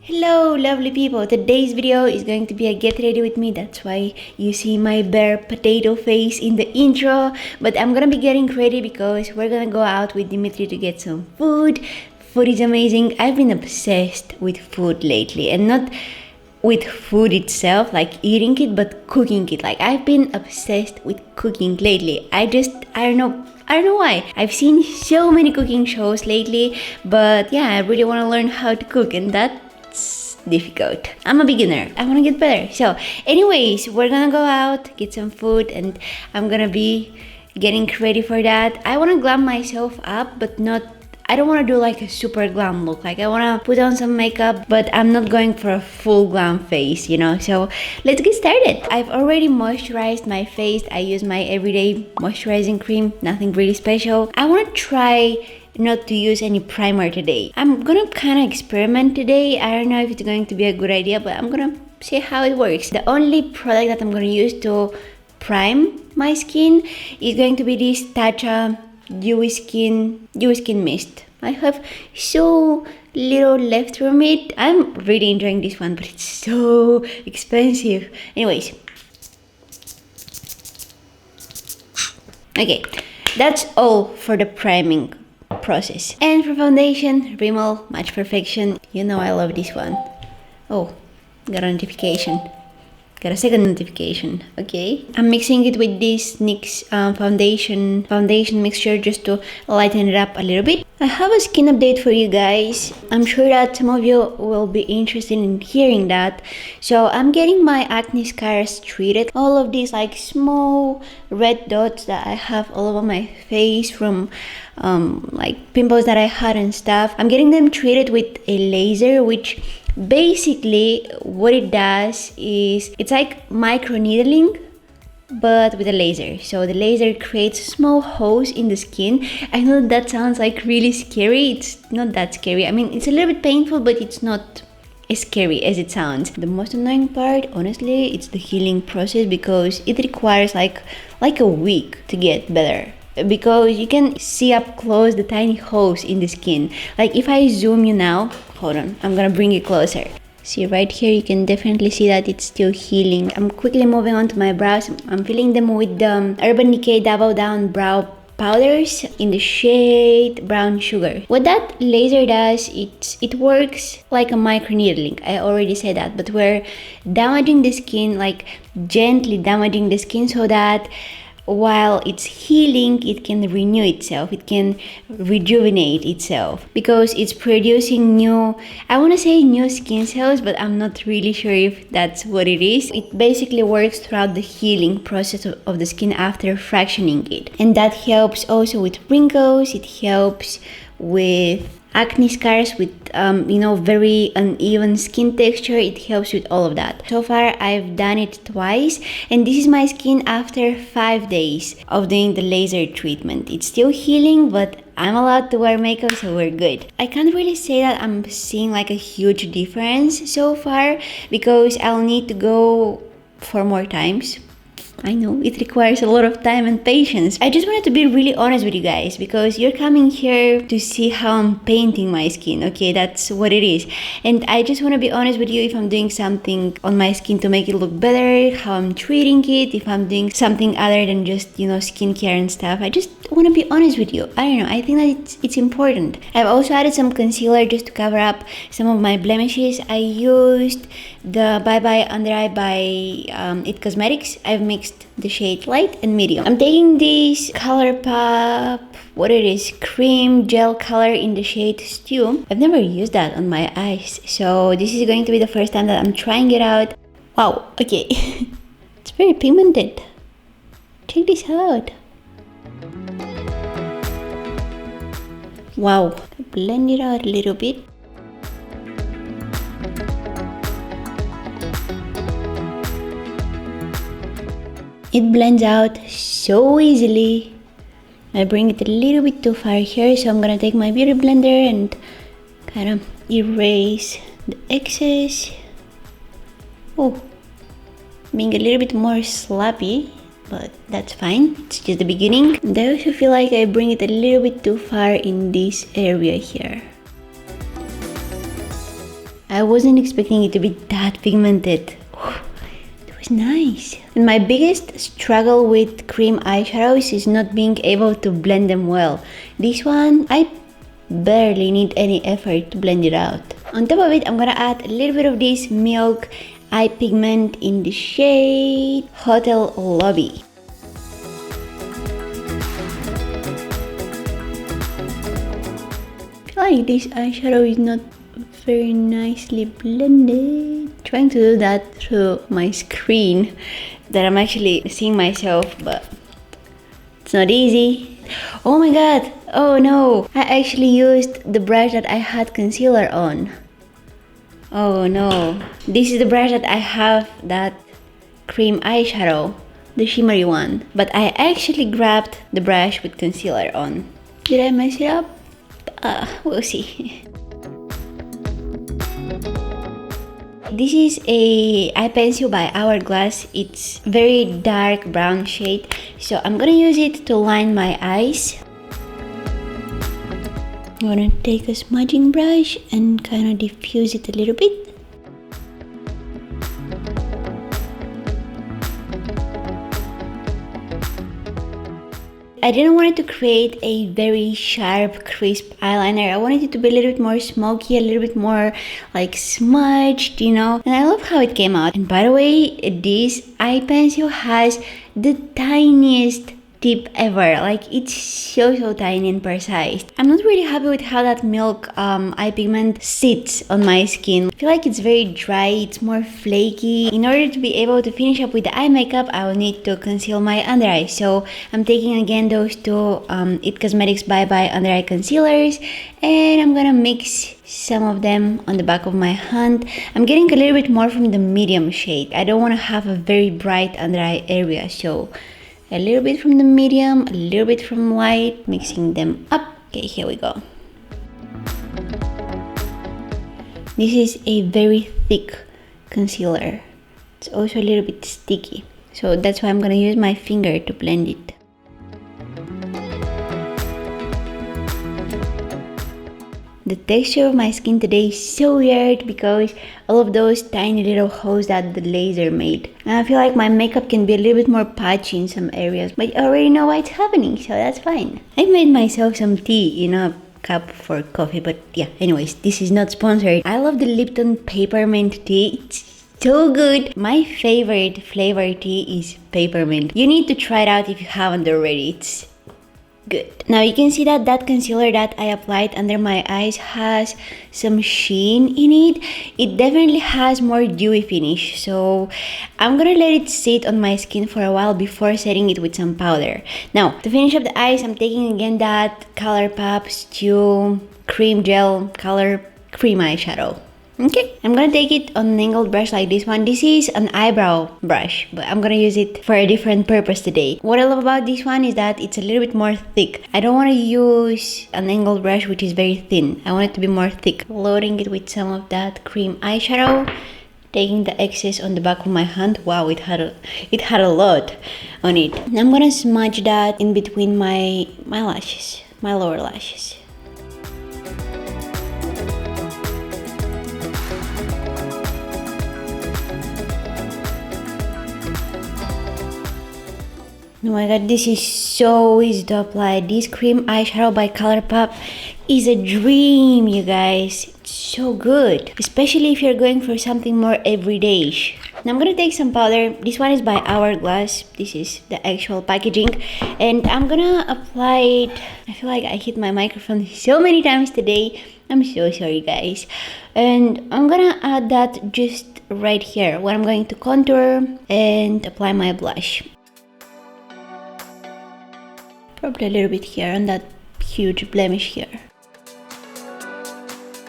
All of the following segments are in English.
Hello lovely people, today's video is going to be a get ready with me. That's why you see my bare potato face in the intro. But I'm gonna be getting ready because we're gonna go out with Dimitri to get some food. Food is amazing. I've been obsessed with food lately, and not with food itself, like eating it, but cooking it. Like I've been obsessed with cooking lately. I don't know why. I've seen so many cooking shows lately, but yeah, I really want to learn how to cook, and that's difficult. I'm a beginner. I want to get better. So anyways, we're gonna go out, get some food, and I'm gonna be getting ready for that. I want to glam myself up, but I don't want to do like a super glam look. Like I want to put on some makeup, but I'm not going for a full glam face, you know. So let's get started. I've already moisturized my face. I use my everyday moisturizing cream, nothing really special. I want to try not to use any primer today. I'm gonna kind of experiment today. I don't know if it's going to be a good idea, but I'm gonna see how it works. The only product that I'm gonna use to prime my skin is going to be this Tatcha Dewy Skin Mist. I have so little left from it. I'm really enjoying this one, but it's so expensive. Anyways, okay, that's all for the priming process. And for foundation, Rimmel Match Perfection. You know I love this one. Oh, got a notification. Got a second notification. Okay, I'm mixing it with this NYX foundation mixture just to lighten it up a little bit. I have a skin update for you guys. I'm sure that some of you will be interested in hearing that. So I'm getting my acne scars treated. All of these like small red dots that I have all over my face from like pimples that I had and stuff. I'm getting them treated with a laser, which basically what it does is it's like micro needling but with a laser. So the laser creates small holes in the skin. I know that sounds like really scary. It's not that scary. I mean, it's a little bit painful, but it's not as scary as it sounds. The most annoying part, honestly, it's the healing process, because it requires like a week to get better, because you can see up close the tiny holes in the skin. Like if I zoom you now, hold on, I'm gonna bring it closer. See right here, you can definitely see that it's still healing. I'm quickly moving on to my brows. I'm filling them with the Urban Decay Double Down Brow Powders in the shade Brown Sugar. What that laser does, it works like a micro needling. I already said that, but we're damaging the skin, like gently damaging the skin, so that while it's healing, it can renew itself, it can rejuvenate itself, because it's producing new, I want to say new skin cells, but I'm not really sure if that's what it is. It basically works throughout the healing process of the skin after fractioning it, and that helps also with wrinkles. It helps with acne scars, with very uneven skin texture. It helps with all of that. So far I've done it twice, and this is my skin after 5 days of doing the laser treatment. It's still healing, but I'm allowed to wear makeup, so we're good. I can't really say that I'm seeing like a huge difference so far, because I'll need to go for more times. I know it requires a lot of time and patience. I just wanted to be really honest with you guys, because you're coming here to see how I'm painting my skin. Okay, that's what it is. And I just want to be honest with you if I'm doing something on my skin to make it look better, how I'm treating it, if I'm doing something other than just, skincare and stuff. I just want to be honest with you. I don't know, I think that it's important. I've also added some concealer just to cover up some of my blemishes. I used the Bye Bye Under Eye by It Cosmetics. I've mixed the shade light and medium. I'm taking this ColourPop, what it is, cream gel color in the shade Stew. I've never used that on my eyes, so this is going to be the first time that I'm trying it out. Wow, okay. It's very pigmented. Check this out. Wow, blend it out a little bit. It blends out so easily. I bring it a little bit too far here, so I'm gonna take my beauty blender and kind of erase the excess. Oh, being a little bit more sloppy, but that's fine. It's just the beginning. And I also feel like I bring it a little bit too far in this area here. I wasn't expecting it to be that pigmented. It was nice. And my biggest struggle with cream eyeshadows is not being able to blend them well. This one, I barely need any effort to blend it out. On top of it, I'm gonna add a little bit of this Milk eye pigment in the shade Hotel Lobby. I feel like this eyeshadow is not very nicely blended. Trying to do that through my screen that I'm actually seeing myself, but it's not easy. Oh my god, oh no, I actually used the brush that I had concealer on. Oh no, this is the brush that I have that cream eyeshadow, the shimmery one, but I actually grabbed the brush with concealer on. Did I mess it up? We'll see. This is a eye pencil by Hourglass. It's very dark brown shade, so I'm gonna use it to line my eyes. I'm gonna take a smudging brush and kind of diffuse it a little bit. I didn't want it to create a very sharp, crisp eyeliner. I wanted it to be a little bit more smoky, a little bit more like smudged, you know. And I love how it came out. And by the way, this eye pencil has the tiniest tip ever. Like, it's so tiny and precise. I'm not really happy with how that Milk eye pigment sits on my skin. I feel like it's very dry, it's more flaky. In order to be able to finish up with the eye makeup, I will need to conceal my under eye. So I'm taking again those two It Cosmetics Bye Bye under eye concealers, and I'm gonna mix some of them on the back of my hand. I'm getting a little bit more from the medium shade. I don't want to have a very bright under eye area, so a little bit from the medium, a little bit from light, mixing them up. Okay, here we go. This is a very thick concealer. It's also a little bit sticky, so that's why I'm gonna use my finger to blend it. The texture of my skin today is so weird because all of those tiny little holes that the laser made. And I feel like my makeup can be a little bit more patchy in some areas, but I already know what's happening, so that's fine. I made myself some tea in a cup for coffee, but yeah, anyways, this is not sponsored. I love the Lipton peppermint tea. It's so good. My favorite flavor tea is peppermint. You need to try it out if you haven't already. It's good. Now you can see that that concealer that I applied under my eyes has some sheen in it. It definitely has more dewy finish, so I'm gonna let it sit on my skin for a while before setting it with some powder. Now to finish up the eyes, I'm taking again that ColourPop Stew Cream Gel Color Cream Eyeshadow. Okay, I'm gonna take it on an angled brush like this one. This is an eyebrow brush, but I'm gonna use it for a different purpose today. What I love about this one is that it's a little bit more thick. I don't want to use an angled brush which is very thin. I want it to be more thick. Loading it with some of that cream eyeshadow, taking the excess on the back of my hand. Wow, it had a lot on it. And I'm gonna smudge that in between my lashes, my lower lashes. Oh my god, this is so easy to apply. This cream eyeshadow by ColourPop is a dream, you guys. It's so good, especially if you're going for something more everyday-ish. Now I'm gonna take some powder. This one is by Hourglass. This is the actual packaging, and I'm gonna apply it. I feel like I hit my microphone so many times today. I'm so sorry, guys. And I'm gonna add that just right here where I'm going to contour and apply my blush. Probably a little bit here on that huge blemish here.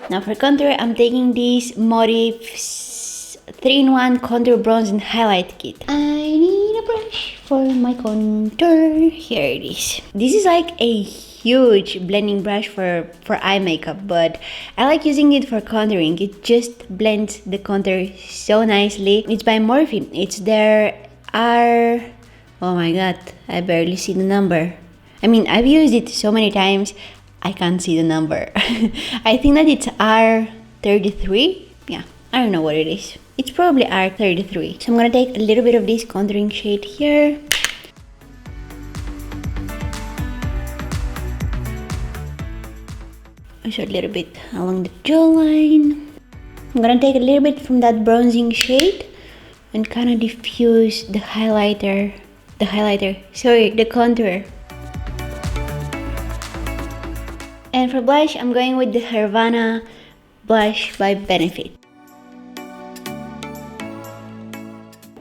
Now for contour, I'm taking this Motif's 3-in-1 Contour Bronze and Highlight Kit. I need a brush for my contour. Here it is. This is like a huge blending brush for eye makeup, but I like using it for contouring. It just blends the contour so nicely. It's by Morphe. It's their R... Oh my god, I barely see the number. I mean, I've used it so many times, I can't see the number. I think that it's R33. Yeah, I don't know what it is. It's probably R33. So I'm gonna take a little bit of this contouring shade here. Also a little bit along the jawline. I'm gonna take a little bit from that bronzing shade and kind of diffuse the contour. And for blush, I'm going with the Havana blush by Benefit.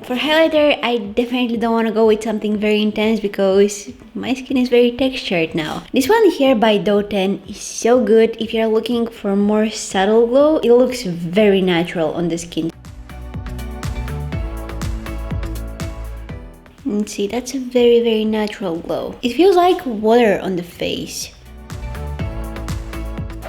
For highlighter, I definitely don't want to go with something very intense because my skin is very textured now. This one here by Doe 10 is so good if you're looking for more subtle glow. It looks very natural on the skin. And see, that's a very natural glow. It feels like water on the face.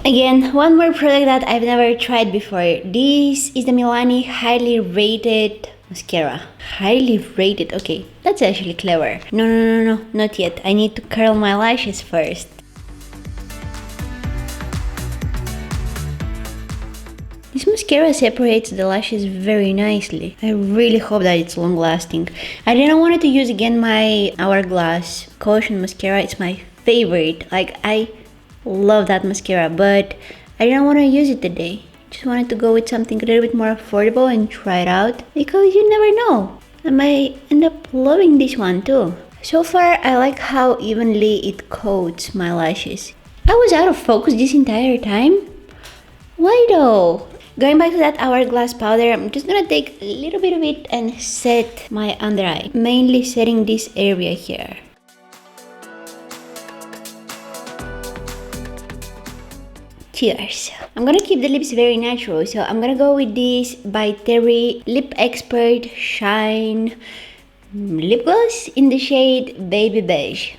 Again, one more product that I've never tried before. This is the Milani highly rated mascara. Highly rated. Okay, that's actually clever. No, not yet. I need to curl my lashes first. This mascara separates the lashes very nicely. I really hope that it's long lasting. I didn't want to use again my Hourglass Caution mascara. It's my favorite. Like, I love that mascara, but I didn't want to use it today. Just wanted to go with something a little bit more affordable and try it out because you never know. I might end up loving this one too. So far, I like how evenly it coats my lashes. I was out of focus this entire time? Why though? Going back to that Hourglass powder, I'm just gonna take a little bit of it and set my under eye. Mainly setting this area here. Cheers. I'm gonna keep the lips very natural, so I'm gonna go with this by Terry Lip Expert Shine Lip Gloss in the shade Baby Beige.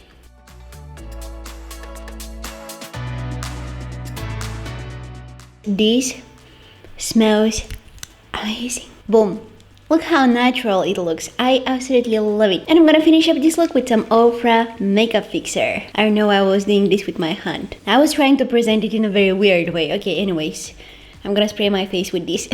This smells amazing. Boom. Look how natural it looks. I absolutely love it. And I'm gonna finish up this look with some Ofra makeup fixer. I don't know why I was doing this with my hand. I was trying to present it in a very weird way. Okay, anyways, I'm gonna spray my face with this.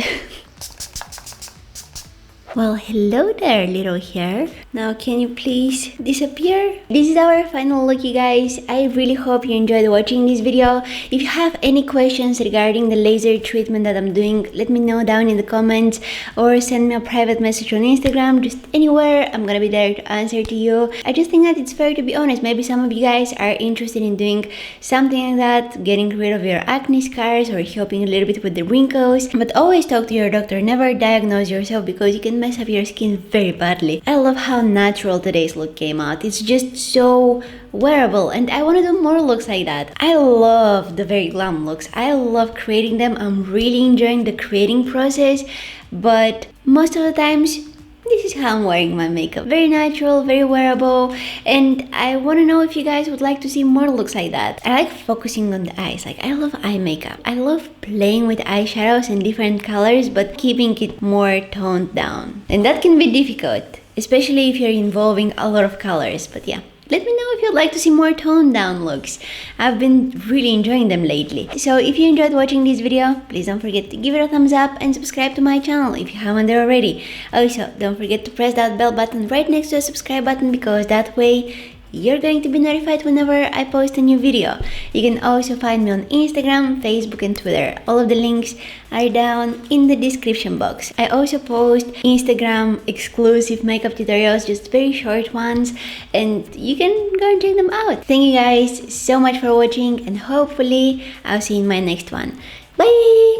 Well, hello there, little hair. Now, can you please disappear? This is our final look, you guys. I really hope you enjoyed watching this video. If you have any questions regarding the laser treatment that I'm doing, let me know down in the comments or send me a private message on Instagram, just anywhere. I'm gonna be there to answer to you. I just think that it's fair to be honest. Maybe some of you guys are interested in doing something like that, getting rid of your acne scars or helping a little bit with the wrinkles. But always talk to your doctor. Never diagnose yourself because you can mess up your skin very badly. I love how natural today's look came out. It's just so wearable and I want to do more looks like that. I love the very glam looks. I love creating them. I'm really enjoying the creating process, but most of the times this is how I'm wearing my makeup. Very natural, very wearable, and I want to know if you guys would like to see more looks like that. I like focusing on the eyes. Like, I love eye makeup. I love playing with eyeshadows in different colors, but keeping it more toned down. And that can be difficult, especially if you're involving a lot of colors, but yeah. Let me know if you'd like to see more toned down looks. I've been really enjoying them lately. So if you enjoyed watching this video, please don't forget to give it a thumbs up and subscribe to my channel if you haven't there already. Also, don't forget to press that bell button right next to the subscribe button because that way you're going to be notified whenever I post a new video. You can also find me on Instagram, Facebook and Twitter. All of the links are down in the description box. I also post Instagram exclusive makeup tutorials, just very short ones, and you can go and check them out. Thank you guys so much for watching and hopefully I'll see you in my next one. Bye!